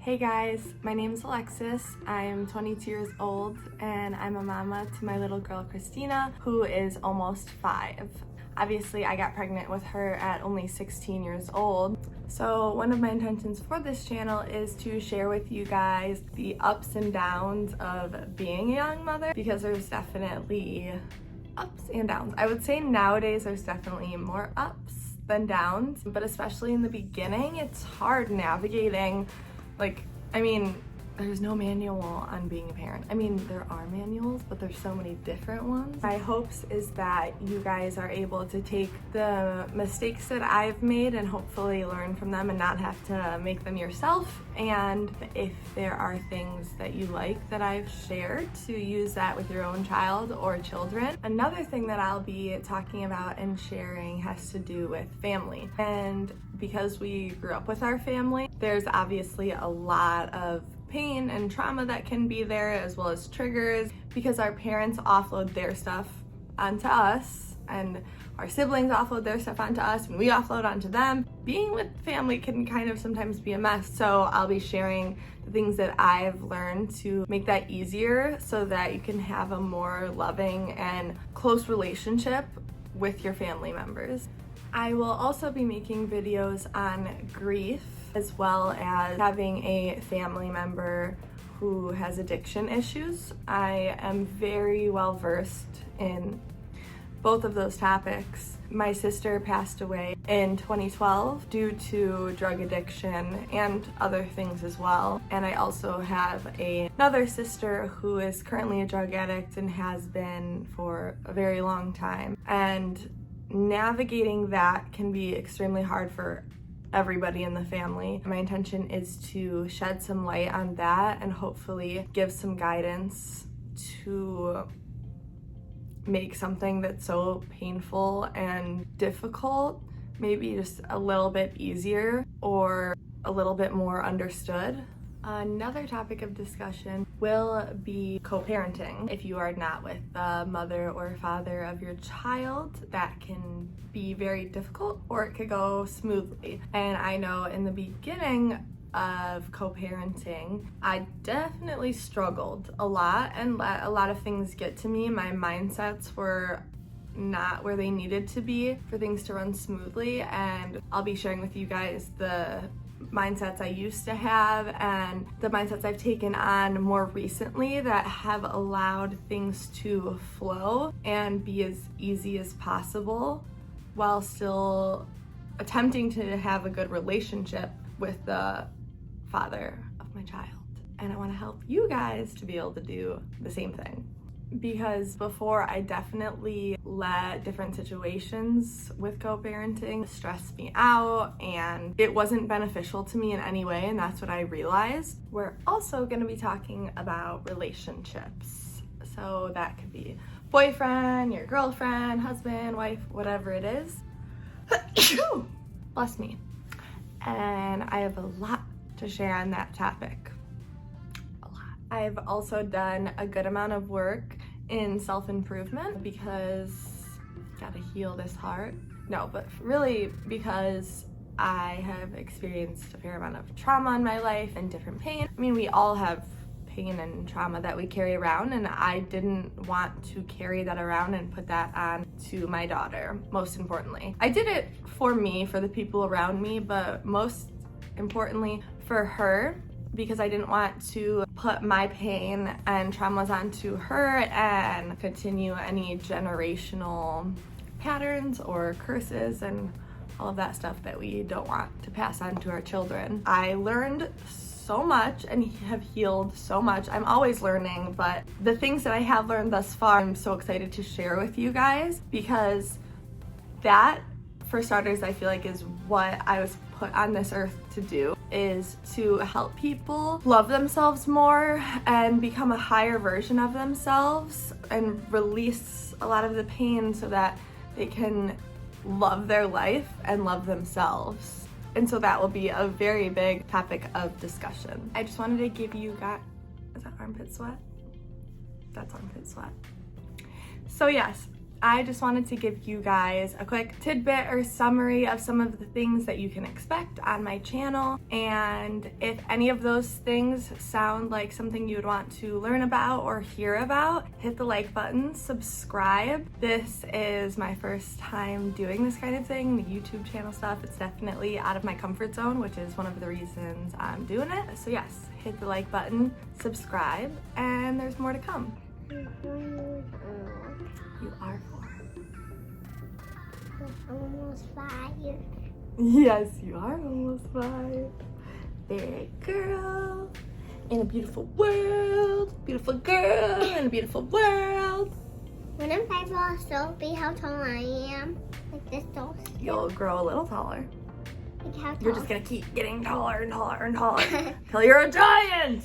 Hey guys, my name is Alexis. I'm 22 years old and I'm a mama to my little girl Christina, who is almost 5. Obviously, I got pregnant with her at only 16 years old. So one of my intentions for this channel is to share with you guys the ups and downs of being a young mother, because there's definitely ups and downs. I would say nowadays there's definitely more ups than downs, but especially in the beginning, it's hard navigating. There's no manual on being a parent. There are manuals, but there's so many different ones. My hopes is that you guys are able to take the mistakes that I've made and hopefully learn from them and not have to make them yourself. And if there are things that you like that I've shared, to use that with your own child or children. Another thing that I'll be talking about and sharing has to do with family. And because we grew up with our family, there's obviously a lot of pain and trauma that can be there, as well as triggers, because our parents offload their stuff onto us and our siblings offload their stuff onto us and we offload onto them. Being with family can kind of sometimes be a mess, so I'll be sharing the things that I've learned to make that easier so that you can have a more loving and close relationship with your family members. I will also be making videos on grief, as well as having a family member who has addiction issues. I am very well versed in both of those topics. My sister passed away in 2012 due to drug addiction and other things as well. And I also have another sister who is currently a drug addict and has been for a very long time. And navigating that can be extremely hard for everybody in the family. My intention is to shed some light on that and hopefully give some guidance to make something that's so painful and difficult maybe just a little bit easier or a little bit more understood. Another topic of discussion will be co-parenting. If you are not with the mother or father of your child, that can be very difficult, or it could go smoothly. And I know in the beginning of co-parenting, I definitely struggled a lot and let a lot of things get to me. My mindsets were not where they needed to be for things to run smoothly, and I'll be sharing with you guys the mindsets I used to have and the mindsets I've taken on more recently that have allowed things to flow and be as easy as possible while still attempting to have a good relationship with the father of my child. And I want to help you guys to be able to do the same thing. Because before, I definitely let different situations with co-parenting stress me out, and it wasn't beneficial to me in any way, and that's what I realized. We're also going to be talking about relationships. So that could be boyfriend, your girlfriend, husband, wife, whatever it is. Bless me. And I have a lot to share on that topic. I've also done a good amount of work in self-improvement because gotta heal this heart. No, but really because I have experienced a fair amount of trauma in my life and different pain. We all have pain and trauma that we carry around, and I didn't want to carry that around and put that on to my daughter, most importantly. I did it for me, for the people around me, but most importantly for her, because I didn't want to put my pain and traumas onto her and continue any generational patterns or curses and all of that stuff that we don't want to pass on to our children. I learned so much and have healed so much. I'm always learning, but the things that I have learned thus far, I'm so excited to share with you guys, because that, for starters, I feel like is what I was put on this earth to do, is to help people love themselves more and become a higher version of themselves and release a lot of the pain so that they can love their life and love themselves. And so that will be a very big topic of discussion. I just wanted to give you guys, is that armpit sweat? That's armpit sweat. So yes, I just wanted to give you guys a quick tidbit or summary of some of the things that you can expect on my channel. And if any of those things sound like something you would want to learn about or hear about, hit the like button, subscribe. This is my first time doing this kind of thing, the YouTube channel stuff. It's definitely out of my comfort zone, which is one of the reasons I'm doing it. So yes, hit the like button, subscribe, and there's more to come. You are 4. Almost 5. Yes, you are almost 5. Big girl in a beautiful world. Beautiful girl in a beautiful world. When I'm 5, I'll still be how tall I am. Like this tall. You'll grow a little taller. Like how tall? You're just gonna keep getting taller and taller and taller till you're a giant.